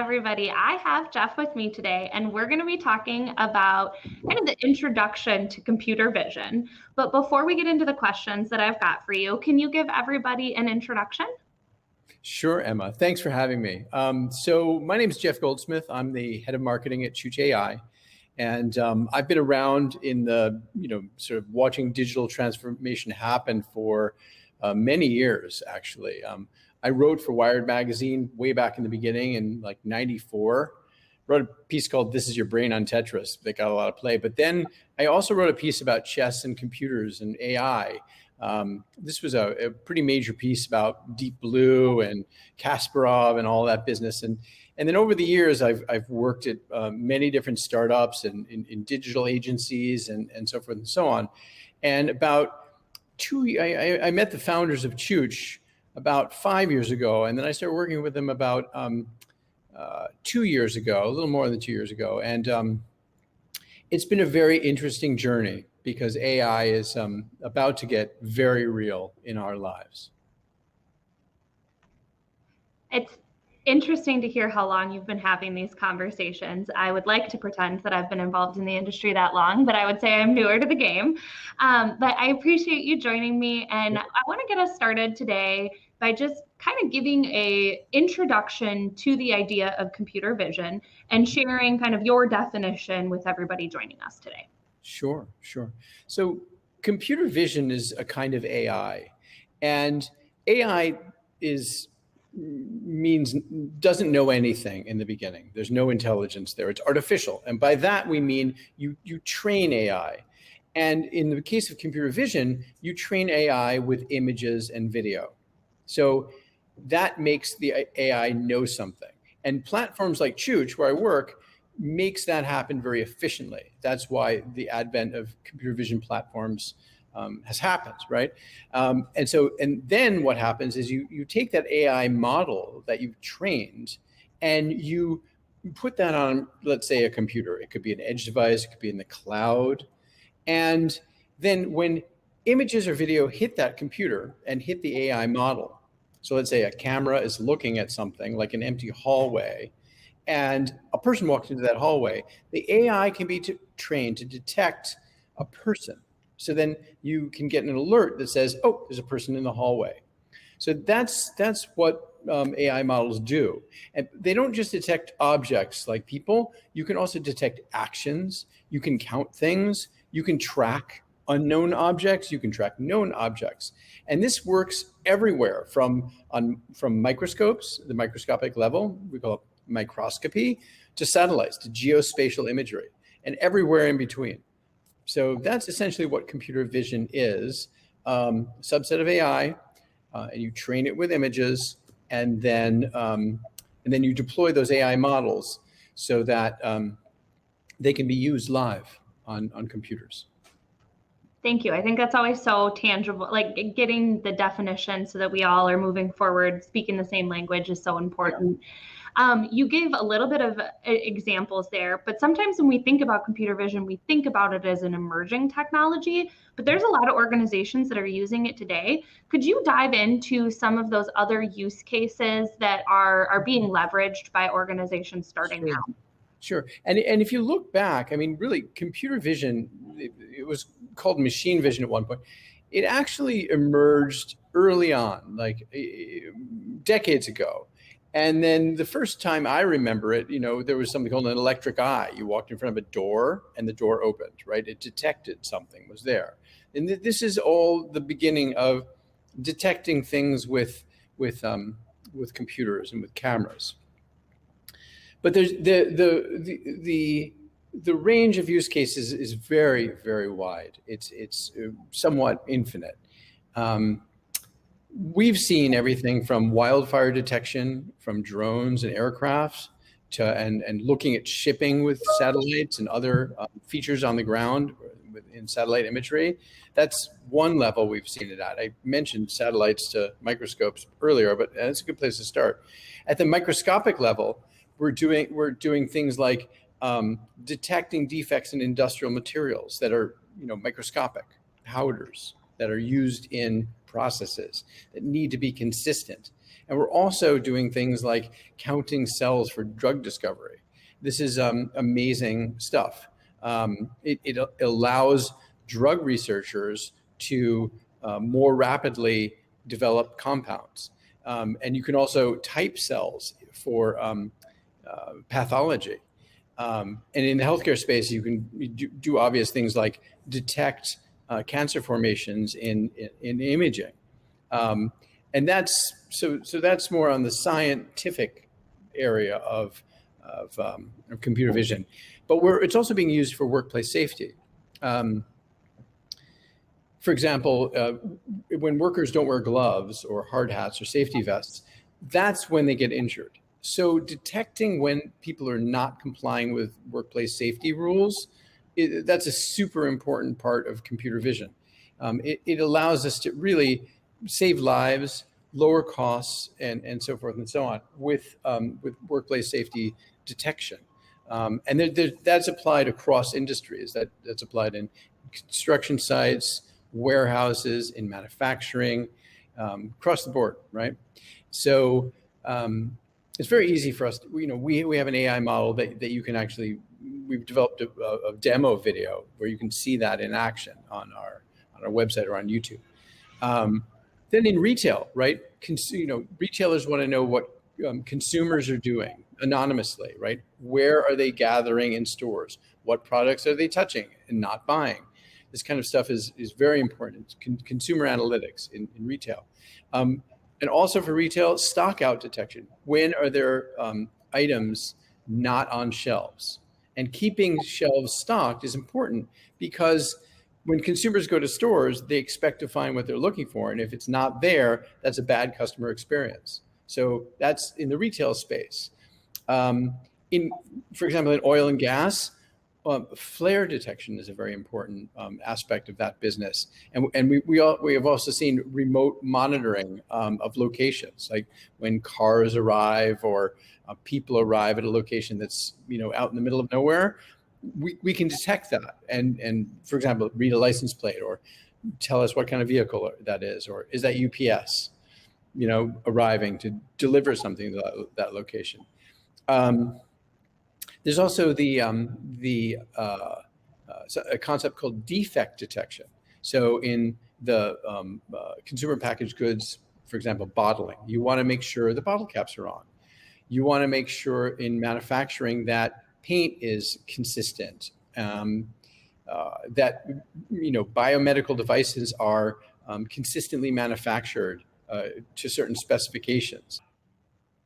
everybody. I have Jeff with me today, and we're going to be talking about kind of the introduction to computer vision. But before we get into the questions that I've got for you, can you give everybody an introduction? Sure, Emma. Thanks for having me. So my name is Jeff Goldsmith. I'm the head of marketing at Chooch AI. And I've been around in the, sort of watching digital transformation happen for many years, actually. I wrote for Wired Magazine way back in the beginning in like 94. Wrote a piece called This Is Your Brain on Tetris that got a lot of play. But then I also wrote a piece about chess and computers and AI. This was a pretty major piece about Deep Blue and Kasparov and all that business. And then over the years, I've worked at many different startups and in digital agencies and so forth and so on. And I met the founders of Chooch about 5 years ago, and then I started working with them about 2 years ago, a little more than 2 years ago. And it's been a very interesting journey because AI is about to get very real in our lives. It's interesting to hear how long you've been having these conversations. I would like to pretend that I've been involved in the industry that long, but I would say I'm newer to the game. But I appreciate you joining me, and I want to get us started today by just kind of giving a introduction to the idea of computer vision and sharing kind of your definition with everybody joining us today. Sure. So computer vision is a kind of AI, and AI doesn't know anything in the beginning. There's no intelligence there. It's artificial. And by that, we mean you train AI. And in the case of computer vision, you train AI with images and video. So that makes the AI know something. And platforms like Chooch, where I work, makes that happen very efficiently. That's why the advent of computer vision platforms has happened, right? And then what happens is you take that AI model that you've trained and you put that on, let's say, a computer. It could be an edge device, it could be in the cloud. And then when images or video hit that computer and hit the AI model, so let's say a camera is looking at something like an empty hallway, and a person walks into that hallway, the AI can be trained to detect a person. So then you can get an alert that says, oh, there's a person in the hallway. So that's what AI models do. And they don't just detect objects like people. You can also detect actions. You can count things. You can track unknown objects. You can track known objects. And this works everywhere from microscopes, the microscopic level, we call it microscopy, to satellites, to geospatial imagery, and everywhere in between. So that's essentially what computer vision is, a subset of AI, and you train it with images, and then you deploy those AI models so that they can be used live on computers. Thank you. I think that's always so tangible, like getting the definition so that we all are moving forward, speaking the same language is so important. You gave a little bit of examples there, but sometimes when we think about computer vision, we think about it as an emerging technology, but there's a lot of organizations that are using it today. Could you dive into some of those other use cases that are being leveraged by organizations starting now? Sure. And if you look back, I mean, really, computer vision, it was called machine vision at one point. It actually emerged early on, like decades ago. And then the first time I remember it, there was something called an electric eye. You walked in front of a door and the door opened, right? It detected something was there. And this is all the beginning of detecting things with computers and with cameras. But there's the range of use cases is very, very wide. It's somewhat infinite. We've seen everything from wildfire detection from drones and aircrafts and looking at shipping with satellites and other features on the ground in satellite imagery. That's one level we've seen it at. I mentioned satellites to microscopes earlier, but that's a good place to start. At the microscopic level, we're doing things like detecting defects in industrial materials that are microscopic, powders that are used in processes that need to be consistent. And we're also doing things like counting cells for drug discovery. This is amazing stuff. It allows drug researchers to more rapidly develop compounds. And you can also type cells for pathology. And in the healthcare space, you can do obvious things like detect cancer formations in imaging. And that's more on the scientific area of computer vision. But it's also being used for workplace safety. For example, when workers don't wear gloves or hard hats or safety vests, that's when they get injured. So detecting when people are not complying with workplace safety rules, that's a super important part of computer vision. It allows us to really save lives, lower costs, and so forth and so on with workplace safety detection. And that's applied across industries. That's applied in construction sites, warehouses, in manufacturing, across the board, right? So it's very easy for us. We have an AI model that you can actually. We've developed a demo video where you can see that in action on our website or on YouTube. Then in retail, right? Retailers want to know what consumers are doing anonymously, right? Where are they gathering in stores? What products are they touching and not buying? This kind of stuff is very important. Consumer analytics in retail. And also for retail, stock out detection. When are there items not on shelves? And keeping shelves stocked is important because when consumers go to stores, they expect to find what they're looking for. And if it's not there, that's a bad customer experience. So that's in the retail space. For example, in oil and gas, flare detection is a very important aspect of that business. And we have also seen remote monitoring of locations, like when cars arrive or people arrive at a location that's out in the middle of nowhere. We can detect that and for example, read a license plate or tell us what kind of vehicle that is, or is that UPS, arriving to deliver something to that location. There's also a concept called defect detection. So in the consumer packaged goods, for example, bottling, you want to make sure the bottle caps are on. You want to make sure in manufacturing that paint is consistent, that biomedical devices are consistently manufactured to certain specifications.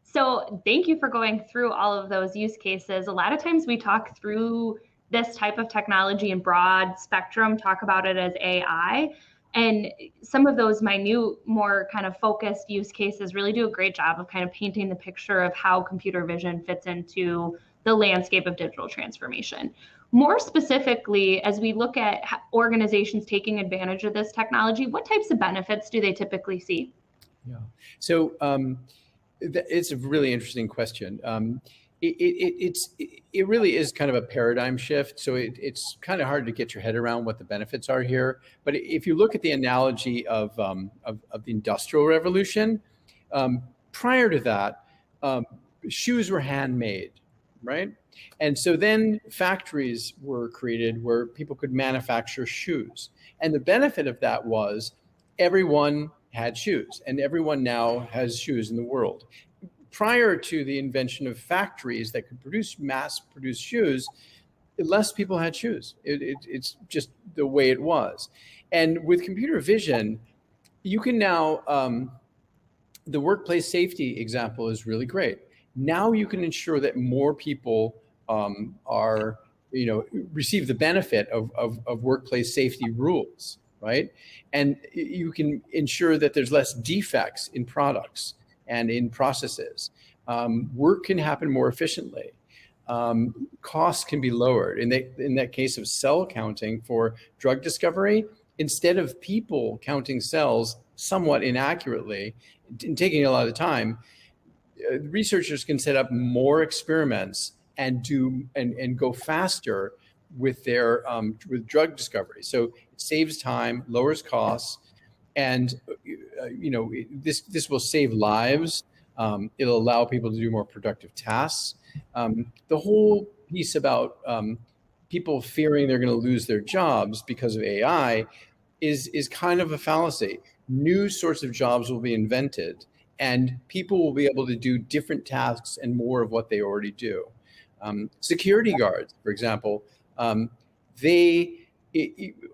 So thank you for going through all of those use cases. A lot of times we talk through this type of technology in broad spectrum, talk about it as AI. And some of those minute, more kind of focused use cases really do a great job of kind of painting the picture of how computer vision fits into the landscape of digital transformation. More specifically, as we look at organizations taking advantage of this technology, what types of benefits do they typically see? Yeah. So it's a really interesting question. It really is kind of a paradigm shift. So it's kind of hard to get your head around what the benefits are here. But if you look at the analogy of the Industrial Revolution, prior to that, shoes were handmade, right? And so then factories were created where people could manufacture shoes. And the benefit of that was everyone had shoes, and everyone now has shoes in the world. Prior to the invention of factories that could mass-produce shoes, less people had shoes. It's just the way it was. And with computer vision, you can now, the workplace safety example is really great. Now you can ensure that more people receive the benefit of workplace safety rules, right? And you can ensure that there's less defects in products and in processes. Work can happen more efficiently. Costs can be lowered. In that case of cell counting for drug discovery, instead of people counting cells somewhat inaccurately and taking a lot of time, researchers can set up more experiments and go faster with their with drug discovery. So it saves time, lowers costs, and this will save lives, It'll allow people to do more productive tasks. The whole piece about people fearing they're going to lose their jobs because of AI is kind of a fallacy. New sorts of jobs will be invented, and people will be able to do different tasks and more of what they already do. Security guards, for example,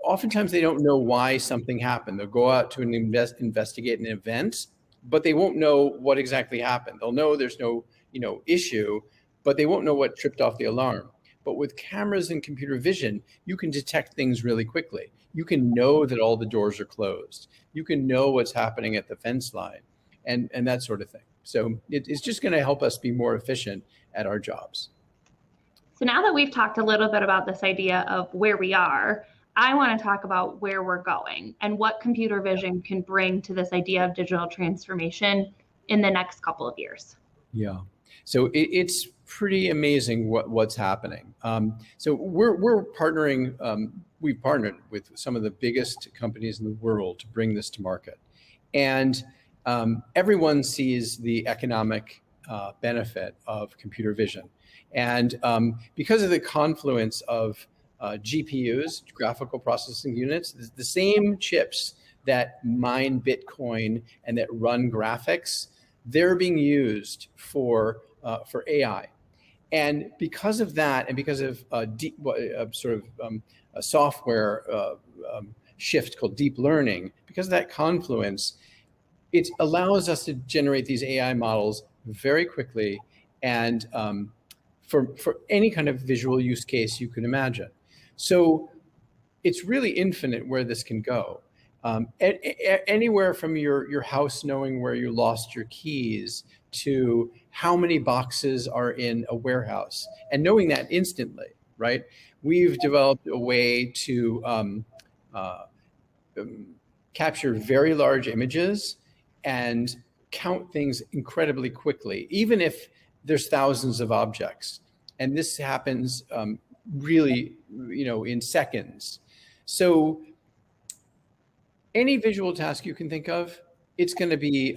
oftentimes they don't know why something happened. They'll go out to investigate an event, but they won't know what exactly happened. They'll know there's no issue, but they won't know what tripped off the alarm. But with cameras and computer vision, you can detect things really quickly. You can know that all the doors are closed. You can know what's happening at the fence line and that sort of thing. So it's just going to help us be more efficient at our jobs. So now that we've talked a little bit about this idea of where we are, I want to talk about where we're going and what computer vision can bring to this idea of digital transformation in the next couple of years. Yeah. So it's pretty amazing what's happening. So we're partnering. We've partnered with some of the biggest companies in the world to bring this to market, and everyone sees the economic benefit of computer vision, and because of the confluence of GPUs, graphical processing units, the same chips that mine Bitcoin and that run graphics, they're being used for AI. And because of that, and because of a software shift called deep learning, because of that confluence, it allows us to generate these AI models very quickly and for any kind of visual use case you can imagine. So it's really infinite where this can go. Anywhere from your house knowing where you lost your keys to how many boxes are in a warehouse and knowing that instantly, right? We've developed a way to capture very large images and count things incredibly quickly, even if there's thousands of objects. And this happens really, in seconds. So any visual task you can think of, it's going to be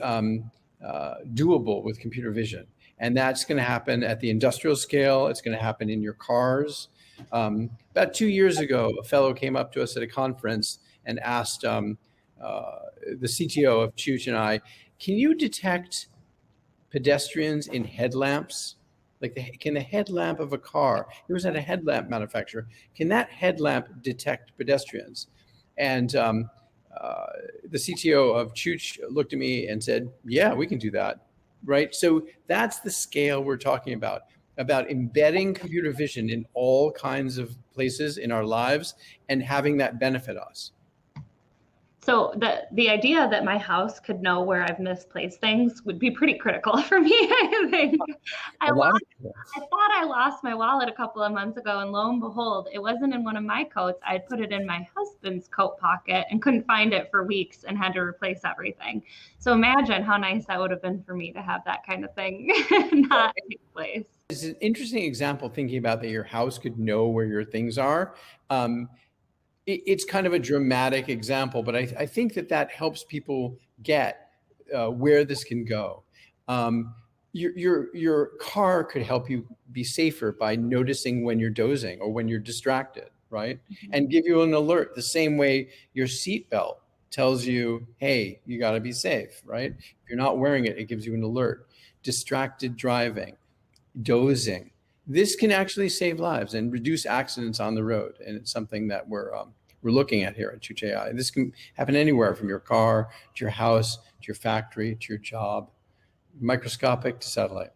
doable with computer vision. And that's going to happen at the industrial scale. It's going to happen in your cars. About 2 years ago, a fellow came up to us at a conference and asked the CTO of Chooch and I, can you detect pedestrians in headlamps? Can the headlamp of a car, he was at a headlamp manufacturer, can that headlamp detect pedestrians? And the CTO of Chooch looked at me and said, yeah, we can do that, right? So that's the scale we're talking about embedding computer vision in all kinds of places in our lives and having that benefit us. So the idea that my house could know where I've misplaced things would be pretty critical for me, I think. I thought I lost my wallet a couple of months ago, and lo and behold, it wasn't in one of my coats. I'd put it in my husband's coat pocket and couldn't find it for weeks and had to replace everything. So imagine how nice that would have been for me to have that kind of thing not take place. It's an interesting example, thinking about that your house could know where your things are. It's kind of a dramatic example, but I think that helps people get where this can go. Your car could help you be safer by noticing when you're dozing or when you're distracted, right? Mm-hmm. And give you an alert the same way your seatbelt tells you, hey, you got to be safe, right? If you're not wearing it, it gives you an alert. Distracted driving, dozing. This can actually save lives and reduce accidents on the road. And it's something that we're looking at here at Chooch AI. This can happen anywhere from your car to your house, to your factory, to your job, microscopic to satellite.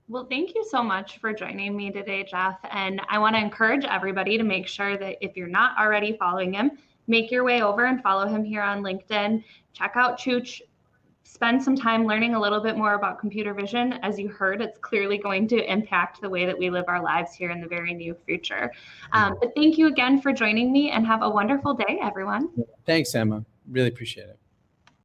Well, thank you so much for joining me today, Jeff. And I want to encourage everybody to make sure that if you're not already following him, make your way over and follow him here on LinkedIn. Check out Chooch. Spend some time learning a little bit more about computer vision. As you heard, it's clearly going to impact the way that we live our lives here in the very near future. But thank you again for joining me, and have a wonderful day, everyone. Thanks, Emma. Really appreciate it.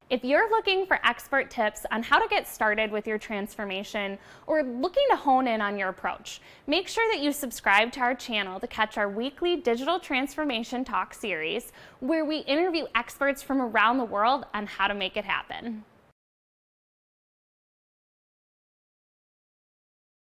If you're looking for expert tips on how to get started with your transformation or looking to hone in on your approach, make sure that you subscribe to our channel to catch our weekly Digital Transformation Talk series, where we interview experts from around the world on how to make it happen.